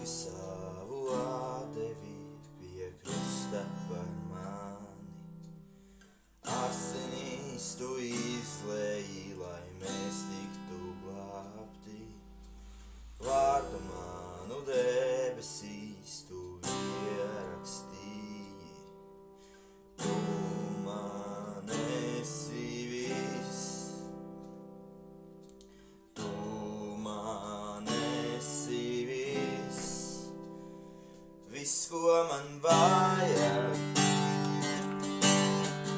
savu atdevīt pie krusta par mani. Asinīs tu izlēji, lai mēs tiktu glābti. Vārdu manu debesīs tu ierakstīji. Tu man esi viss. Tu man esi viss. Viss, ko man vajag.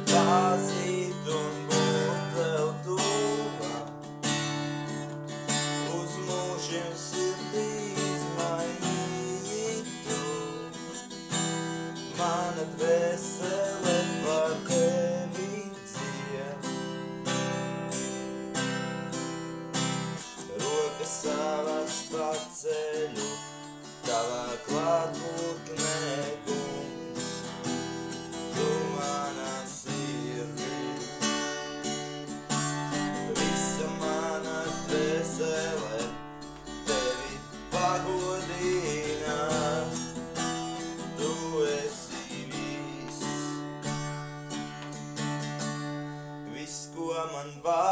Pazīt un būt tev tuvā. Uz mūžiem sirdī izmainīt tu. Mana dvēsele par tevi dzied. Rokas savas paceļu, tavā klātbūtnē, kungs. Tu manā sirdī. Visa mana dvēsele tevi pagodina. Tu esi viss. Viss, ko man vajag.